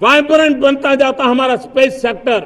Vibrant बनता जाता हमारा स्पेस सेक्टर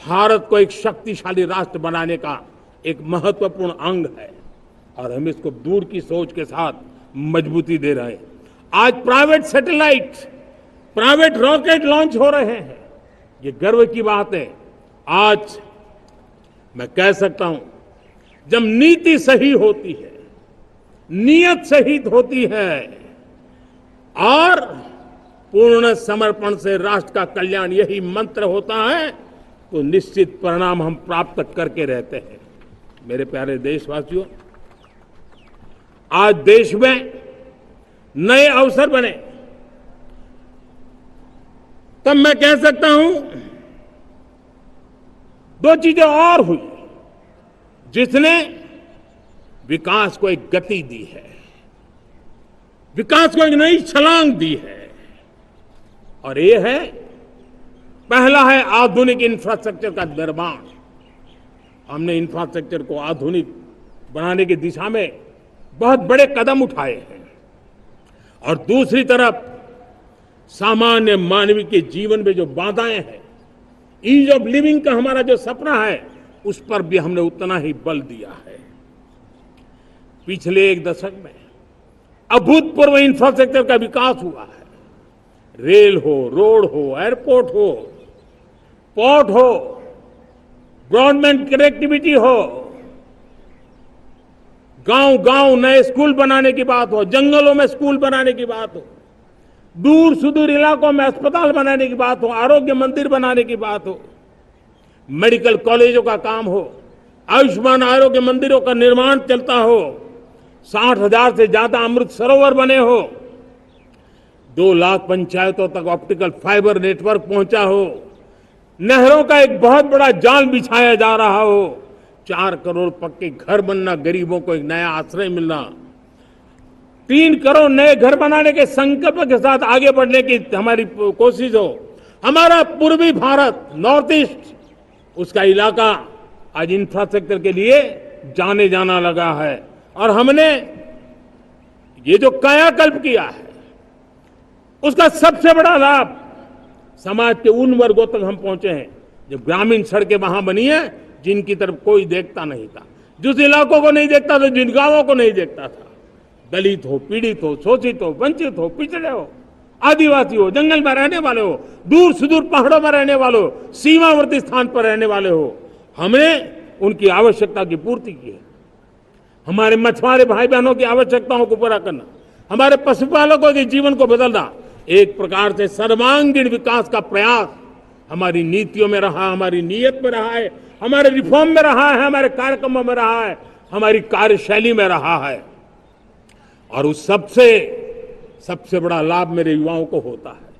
भारत को एक शक्तिशाली राष्ट्र बनाने का एक महत्वपूर्ण अंग है और हम इसको दूर की सोच के साथ मजबूती दे रहे हैं। आज private satellite, private rocket launch हो रहे हैं, ये गर्व की बात है। आज मैं कह सकता हूं, जब नीति सही होती है, नियत सही होती है और पूर्ण समर्पण से राष्ट्र का कल्याण यही मंत्र होता है, तो निश्चित परिणाम हम प्राप्त करके रहते हैं। मेरे प्यारे देशवासियों, आज देश में नए अवसर बने, तब मैं कह सकता हूं दो चीजें और हुई जिसने विकास को एक गति दी है, विकास को एक नई छलांग दी है। और ये है, पहला है आधुनिक इंफ्रास्ट्रक्चर का निर्माण। हमने इंफ्रास्ट्रक्चर को आधुनिक बनाने की दिशा में बहुत बड़े कदम उठाए हैं। और दूसरी तरफ सामान्य मानवीय के जीवन में जो बाधाएं हैं, ईज ऑफ लिविंग का हमारा जो सपना है, उस पर भी हमने उतना ही बल दिया है। पिछले एक दशक में अभूतपूर्व इंफ्रास्ट्रक्चर का विकास हुआ है। रेल हो, रोड हो, एयरपोर्ट हो, पोर्ट हो, ब्रॉडबैंड कनेक्टिविटी हो, गांव गांव नए स्कूल बनाने की बात हो, जंगलों में स्कूल बनाने की बात हो, दूर सुदूर इलाकों में अस्पताल बनाने की बात हो, आरोग्य मंदिर बनाने की बात हो, मेडिकल कॉलेजों का काम हो, आयुष्मान आरोग्य मंदिरों का निर्माण चलता हो, 60,000 से ज्यादा अमृत सरोवर बने हो, 2 लाख पंचायतों तक ऑप्टिकल फाइबर नेटवर्क पहुंचा हो, नहरों का एक बहुत बड़ा जाल बिछाया जा रहा हो, 4 करोड़ पक्के घर बनना, गरीबों को एक नया आश्रय मिलना, 3 करोड़ नए घर बनाने के संकल्प के साथ आगे बढ़ने की हमारी कोशिश हो। हमारा पूर्वी भारत, नॉर्थ ईस्ट, उसका इलाका आज इंफ्रास्ट्रक्चर के लिए जाने जाना लगा है। और हमने ये जो कायाकल्प किया है, उसका सबसे बड़ा लाभ समाज के उन वर्गों तक हम पहुंचे हैं जो ग्रामीण सड़कें वहां बनी है जिनकी तरफ कोई देखता नहीं था, जिस इलाकों को नहीं देखता था, जिन गांवों को नहीं देखता था। दलित हो, पीड़ित हो, शोषित हो, वंचित हो, पिछड़े हो, आदिवासी हो, जंगल में रहने वाले हो, दूर सुदूर पहाड़ों में रहने वाले हो, सीमावर्ती स्थान पर रहने वाले हो, हमने उनकी आवश्यकता की पूर्ति की है। हमारे मछुआरे भाई बहनों की आवश्यकताओं को पूरा करना, हमारे पशुपालकों के जीवन को बदलना, एक प्रकार से सर्वांगीण विकास का प्रयास हमारी नीतियों में रहा, हमारी नीयत में रहा है, हमारे रिफॉर्म में रहा है, हमारे कार्यक्रमों में रहा है, हमारी कार्यशैली में रहा है। और उस सबसे बड़ा लाभ मेरे युवाओं को होता है।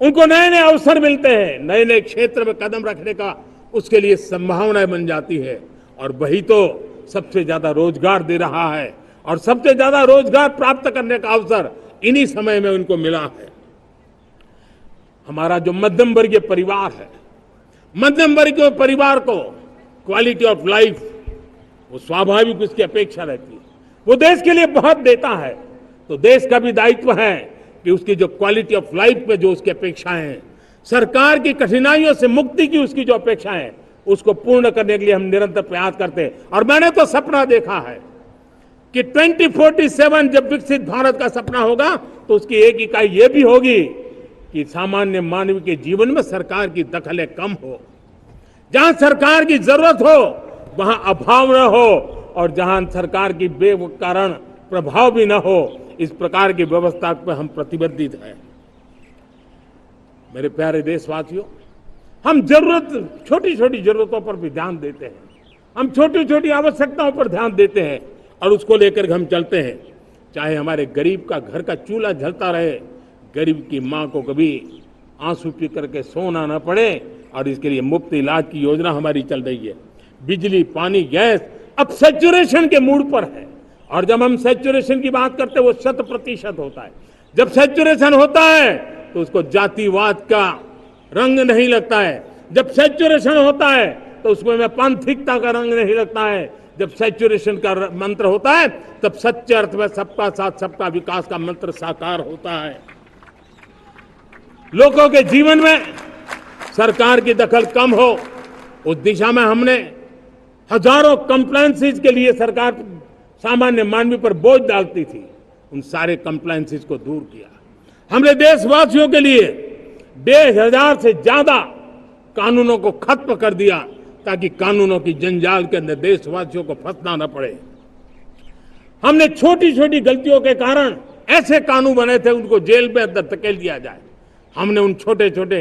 उनको नए नए अवसर मिलते हैं, नए नए क्षेत्र में कदम रखने का उसके लिए संभावनाएं बन जाती है। और वही तो सबसे ज्यादा रोजगार दे रहा है। और सबसे ज्यादा रोजगार प्राप्त करने का अवसर इन्हीं समय में उनको मिला है। हमारा जो मध्यम वर्गीय परिवार है, मध्यम वर्गीय परिवार को क्वालिटी ऑफ लाइफ, वो स्वाभाविक उसकी अपेक्षा रहती है। वो देश के लिए बहुत देता है, तो देश का भी दायित्व है कि उसकी जो क्वालिटी ऑफ लाइफ में जो उसकी अपेक्षाएं हैं, सरकार की कठिनाइयों से मुक्ति की उसकी जो अपेक्षाएं हैं, उसको पूर्ण करने के लिए हम निरंतर प्रयास करते हैं। और मैंने तो सपना देखा है कि 2047 जब विकसित भारत का सपना होगा, तो उसकी एक इकाई ये भी होगी कि सामान्य मानव के जीवन में सरकार की दखलें कम हो, जहां सरकार की जरूरत हो वहां अभाव न हो, और जहां सरकार की बेकारण प्रभाव भी न हो, इस प्रकार की व्यवस्था पर हम प्रतिबद्ध हैं। मेरे प्यारे देशवासियों, हम छोटी छोटी जरूरतों पर भी ध्यान देते हैं, हम छोटी छोटी आवश्यकताओं पर ध्यान देते हैं और उसको लेकर हम चलते हैं। चाहे हमारे गरीब का घर का चूल्हा जलता रहे, गरीब की मां को कभी आंसू पी करके सोना न पड़े, और इसके लिए मुफ्त इलाज की योजना हमारी चल रही है। बिजली, पानी, गैस अब सैचुरेशन के मूड पर है। और जब हम सैचुरेशन की बात करते हैं, वो 100% होता है। जब सैचुरेशन होता है तो उसको जातिवाद का रंग नहीं लगता है। जब सैचुरेशन होता है तो उसमें पांथिकता का रंग नहीं लगता है। जब सैचुरेशन का मंत्र होता है, तब सच्चे अर्थ में सबका साथ सबका विकास का मंत्र साकार होता है। लोगों के जीवन में सरकार की दखल कम हो, उस दिशा में हमने हजारों कंप्लायंसेस के लिए सरकार सामान्य मानवी पर बोझ डालती थी, उन सारे कंप्लायंसेस को दूर किया। हमने देशवासियों के लिए 1,500 से ज्यादा कानूनों को खत्म कर दिया ताकि कानूनों की जंजाल के अंदर देशवासियों को फंसना न पड़े। हमने छोटी छोटी गलतियों के कारण ऐसे कानून बने थे उनको जेल में अंदर धकेल दिया जाए। हमने उन छोटे छोटे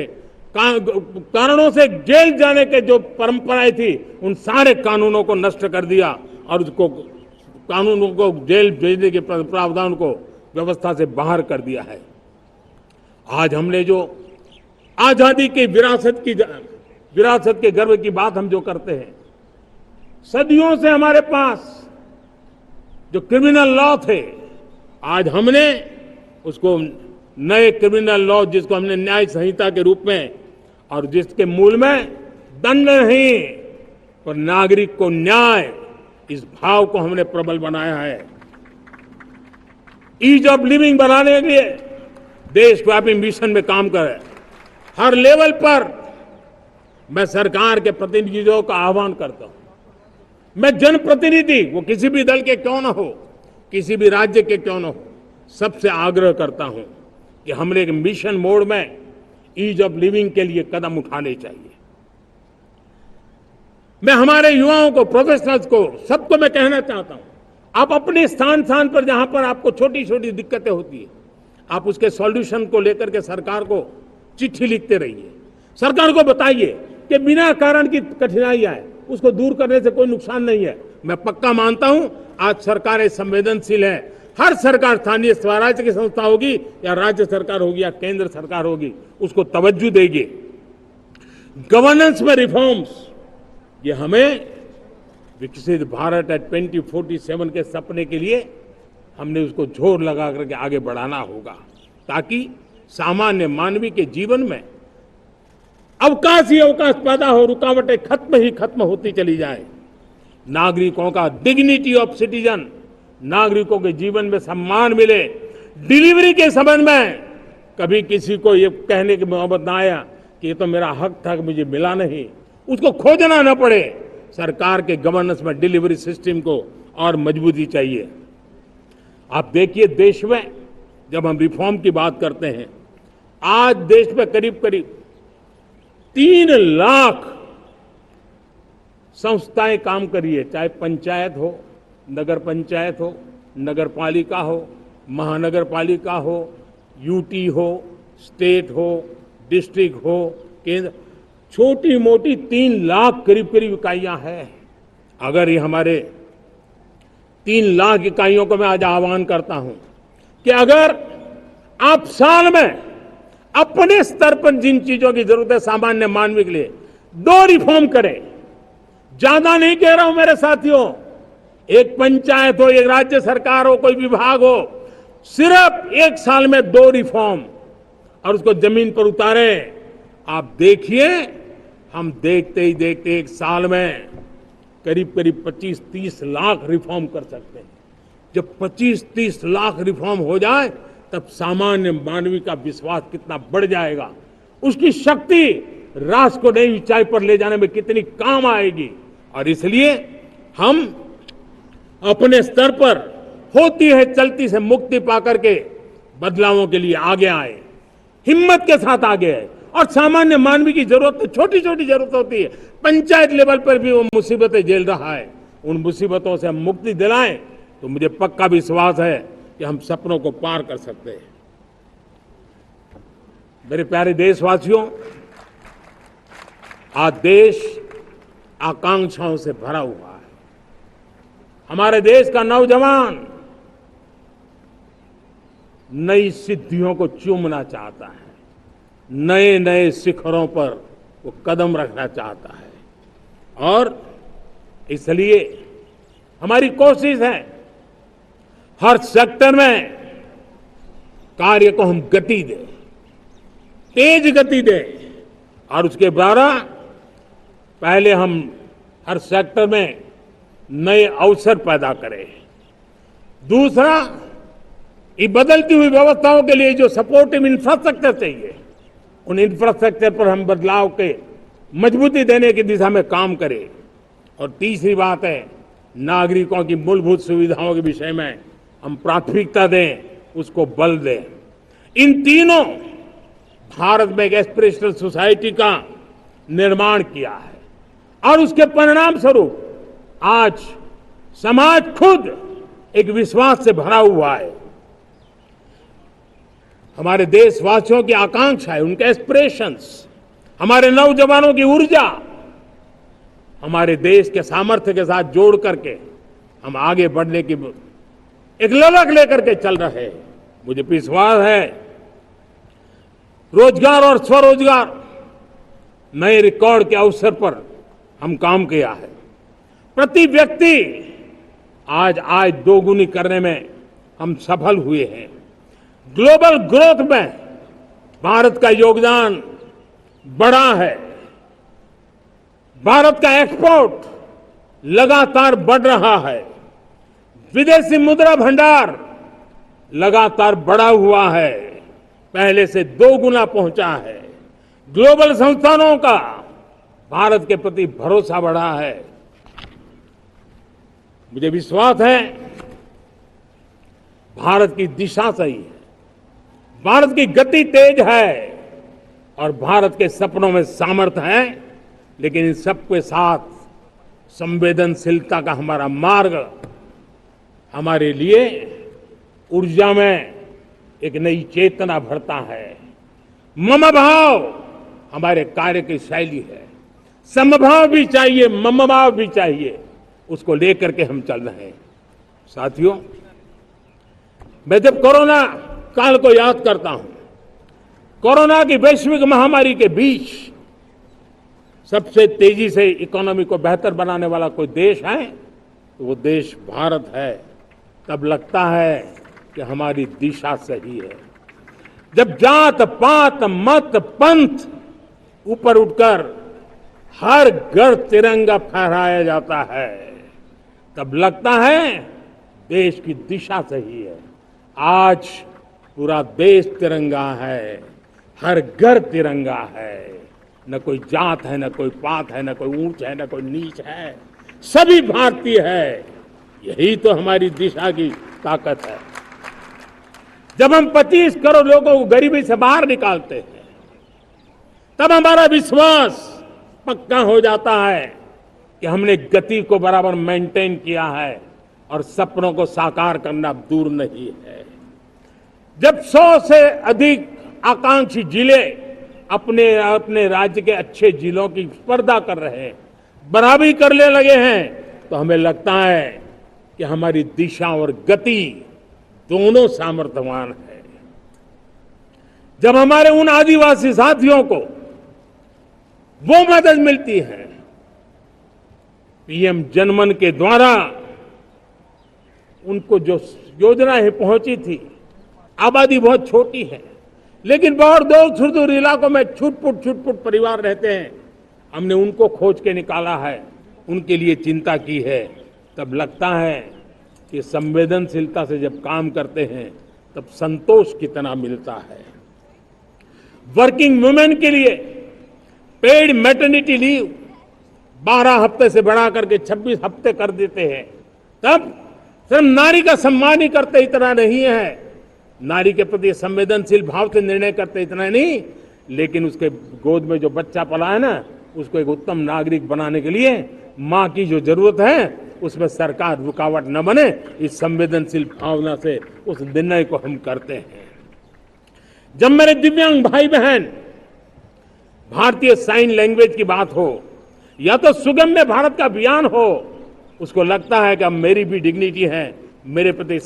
कारणों से जेल जाने के जो परंपराएं थी उन सारे कानूनों को नष्ट कर दिया और उसको कानूनों को जेल भेजने के प्रावधान को व्यवस्था से बाहर कर दिया है। आज हमने जो आजादी की विरासत के गर्व की बात हम जो करते हैं, सदियों से हमारे पास जो क्रिमिनल लॉ थे, आज हमने उसको नए क्रिमिनल लॉ जिसको हमने न्याय संहिता के रूप में और जिसके मूल में दंड नहीं पर नागरिक को न्याय, इस भाव को हमने प्रबल बनाया है। ईज ऑफ लिविंग बनाने के लिए देशव्यापी मिशन में काम करे। हर लेवल पर मैं सरकार के प्रतिनिधियों का आह्वान करता हूं। मैं जनप्रतिनिधि, वो किसी भी दल के क्यों न हो, किसी भी राज्य के क्यों न हो, सबसे आग्रह करता हूं कि हम एक मिशन मोड में ईज ऑफ लिविंग के लिए कदम उठाने चाहिए। मैं हमारे युवाओं को, प्रोफेशनल्स को, सबको मैं कहना चाहता हूं, आप अपने स्थान पर जहां पर आपको छोटी छोटी दिक्कतें होती है, आप उसके सॉल्यूशन को लेकर के सरकार को चिट्ठी लिखते रहिए। सरकार को बताइए कि बिना कारण की कठिनाई आए उसको दूर करने से कोई नुकसान नहीं है। मैं पक्का मानता हूं आज सरकारें संवेदनशील है। हर सरकार, स्थानीय स्वराज्य की संस्था होगी या राज्य सरकार होगी या केंद्र सरकार होगी, उसको तवज्जो देगी। गवर्नेंस में रिफॉर्म्स, ये हमें विकसित भारत एट 2047 के सपने के लिए हमने उसको जोर लगा करके आगे बढ़ाना होगा ताकि सामान्य मानवी के जीवन में अवकाश ही अवकाश पैदा हो, रुकावटें खत्म होती चली जाए। नागरिकों का डिग्निटी ऑफ सिटीजन, नागरिकों के जीवन में सम्मान मिले। डिलीवरी के संबंध में कभी किसी को ये कहने की मोहब्बत ना आया कि ये तो मेरा हक था कि मुझे मिला नहीं, उसको खोजना न पड़े। सरकार के गवर्नेंस में डिलीवरी सिस्टम को और मजबूती चाहिए। आप देखिए, देश में जब हम रिफॉर्म की बात करते हैं, आज देश में करीब 3 लाख संस्थाएं काम कर रही है, चाहे पंचायत हो, नगर पंचायत हो, नगर पालिका हो, महानगर पालिका हो, यूटी हो, स्टेट हो, डिस्ट्रिक्ट हो, केंद्र, छोटी मोटी 3 लाख करीब इकाइयां हैं। अगर ये हमारे 3 लाख इकाइयों को मैं आज आह्वान करता हूं कि अगर आप साल में अपने स्तर पर जिन चीजों की जरूरत है सामान्य मानवी के लिए 2 रिफॉर्म करें। ज्यादा नहीं कह रहा हूं मेरे साथियों, एक पंचायत हो, एक राज्य सरकार हो, कोई विभाग हो, सिर्फ 1 साल में 2 रिफॉर्म और उसको जमीन पर उतारें। आप देखिए, हम देखते ही देखते 1 साल में करीब 25-30 लाख रिफॉर्म कर सकते हैं। जब 25-30 लाख रिफॉर्म हो जाए तब सामान्य मानवी का विश्वास कितना बढ़ जाएगा, उसकी शक्ति राष्ट्र को नई ऊंचाई पर ले जाने में कितनी काम आएगी। और इसलिए हम अपने स्तर पर होती है चलती से मुक्ति पाकर के बदलावों के लिए आगे आए, हिम्मत के साथ आगे आए। और सामान्य मानवी की जरूरत, छोटी छोटी जरूरत होती है, पंचायत लेवल पर भी वो मुसीबतें झेल रहा है, उन मुसीबतों से हम मुक्ति दिलाएं तो मुझे पक्का विश्वास है कि हम सपनों को पार कर सकते हैं। मेरे प्यारे देशवासियों, आज देश आकांक्षाओं से भरा हुआ है। हमारे देश का नौजवान नई सिद्धियों को चूमना चाहता है, नए नए शिखरों पर वो कदम रखना चाहता है। और इसलिए हमारी कोशिश है हर सेक्टर में कार्य को हम गति दें, तेज गति दें और उसके द्वारा पहले हम हर सेक्टर में नए अवसर पैदा करें। दूसरा, ये बदलती हुई व्यवस्थाओं के लिए जो सपोर्टिव इंफ्रास्ट्रक्चर चाहिए उन इंफ्रास्ट्रक्चर पर हम बदलाव के मजबूती देने की दिशा में काम करें। और तीसरी बात है, नागरिकों की मूलभूत सुविधाओं के विषय में हम प्राथमिकता दें, उसको बल दें। इन तीनों भारत में एक एस्पिरेशनल सोसाइटी का निर्माण किया है और उसके परिणाम स्वरूप आज समाज खुद एक विश्वास से भरा हुआ है। हमारे देशवासियों की आकांक्षा है, उनके एस्पिरेशंस, हमारे नौजवानों की ऊर्जा हमारे देश के सामर्थ्य के साथ जोड़ करके हम आगे बढ़ने की एक ललक लेकर के चल रहे हैं। मुझे विश्वास है रोजगार और स्वरोजगार नए रिकॉर्ड के अवसर पर हम काम किया है। प्रति व्यक्ति आज आय दोगुनी करने में हम सफल हुए हैं। ग्लोबल ग्रोथ में भारत का योगदान बड़ा है। भारत का एक्सपोर्ट लगातार बढ़ रहा है। विदेशी मुद्रा भंडार लगातार बढ़ा हुआ है, पहले से 2 गुना पहुंचा है। ग्लोबल संस्थानों का भारत के प्रति भरोसा बढ़ा है। मुझे विश्वास है भारत की दिशा सही है, भारत की गति तेज है और भारत के सपनों में सामर्थ्य है। लेकिन इन सबके साथ संवेदनशीलता का हमारा मार्ग हमारे लिए ऊर्जा में एक नई चेतना भरता है। मम भाव हमारे कार्य की शैली है। समभाव भी चाहिए, मम भाव भी चाहिए, उसको लेकर के हम चल रहे हैं। साथियों, मैं जब कोरोना काल को याद करता हूं, कोरोना की वैश्विक महामारी के बीच सबसे तेजी से इकोनॉमी को बेहतर बनाने वाला कोई देश है तो वो देश भारत है। तब लगता है कि हमारी दिशा सही है। जब जात पात मत पंथ ऊपर उठकर हर घर तिरंगा फहराया जाता है, तब लगता है देश की दिशा सही है। आज पूरा देश तिरंगा है, हर घर तिरंगा है। न कोई जात है, न कोई पात है, न कोई ऊंच है, न कोई नीच है, सभी भारतीय है। यही तो हमारी दिशा की ताकत है। जब हम 25 करोड़ लोगों को गरीबी से बाहर निकालते हैं, तब हमारा विश्वास पक्का हो जाता है कि हमने गति को बराबर मेंटेन किया है और सपनों को साकार करना दूर नहीं है। जब 100 से अधिक आकांक्षी जिले अपने अपने राज्य के अच्छे जिलों की स्पर्धा कर रहे हैं, बराबरी करने लगे हैं, तो हमें लगता है कि हमारी दिशा और गति दोनों सामर्थ्यवान है। जब हमारे उन आदिवासी साथियों को वो मदद मिलती है, पीएम जनमन के द्वारा उनको जो योजनाएं पहुंची थी, आबादी बहुत छोटी है लेकिन बहुत दूर सुदूर इलाकों में छुटपुट परिवार रहते हैं, हमने उनको खोज के निकाला है, उनके लिए चिंता की है। तब लगता है कि संवेदनशीलता से जब काम करते हैं तब संतोष कितना मिलता है। वर्किंग वुमेन के लिए पेड मैटरनिटी लीव 12 हफ्ते से बढ़ा करके 26 हफ्ते कर देते हैं। तब सिर्फ नारी का सम्मान ही करते इतना नहीं है, नारी के प्रति संवेदनशील भाव से निर्णय करते इतना नहीं, लेकिन उसके गोद में जो बच्चा पला है ना, उसको एक उत्तम नागरिक बनाने के लिए मां की जो जरूरत है उसमें सरकार रुकावट न बने, इस संवेदनशील भावना से उस निर्णय को हम करते हैं। जब मेरे दिव्यांग भाई बहन भारतीय साइन लैंग्वेज की बात हो या तो सुगम्य भारत का अभियान हो, उसको लगता है कि अब मेरी भी डिग्निटी है, मेरे प्रति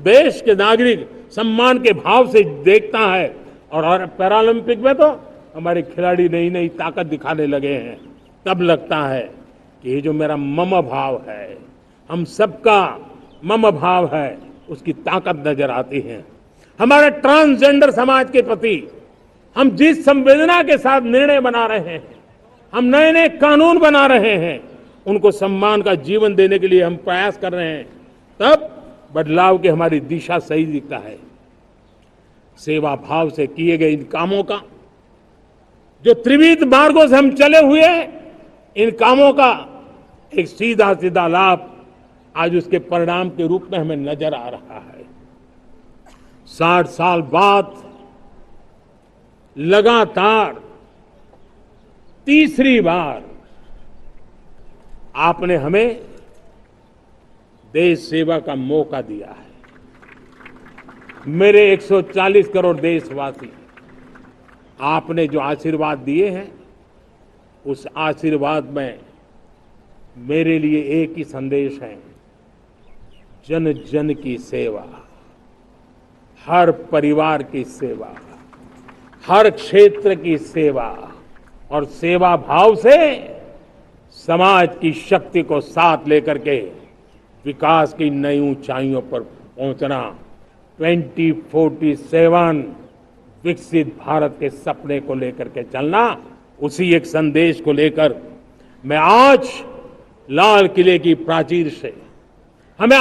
देश के नागरिक सम्मान के भाव से देखता है। और पैरालंपिक में तो हमारे खिलाड़ी नई नई ताकत दिखाने लगे हैं। तब लगता है कि ये जो मेरा मम भाव है, हम सबका मम भाव है, उसकी ताकत नजर आती है। हमारे ट्रांसजेंडर समाज के प्रति हम जिस संवेदना के साथ निर्णय बना रहे हैं, हम नए नए कानून बना रहे हैं, उनको सम्मान का जीवन देने के लिए हम प्रयास कर रहे हैं, तब बदलाव की हमारी दिशा सही दिखता है। सेवा भाव से किए गए इन कामों का, जो त्रिविध मार्गों से हम चले हुए इन कामों का एक सीधा सीधा लाभ आज उसके परिणाम के रूप में हमें नजर आ रहा है। 60 साल बाद लगातार तीसरी बार आपने हमें देश सेवा का मौका दिया है। मेरे 140 करोड़ देशवासी, आपने जो आशीर्वाद दिए हैं, उस आशीर्वाद में मेरे लिए एक ही संदेश है, जन जन की सेवा, हर परिवार की सेवा, हर क्षेत्र की सेवा और सेवा भाव से समाज की शक्ति को साथ लेकर के विकास की नई ऊंचाइयों पर पहुंचना, 2047 विकसित भारत के सपने को लेकर के चलना, उसी एक संदेश को लेकर मैं आज लाल किले की प्राचीर से हमें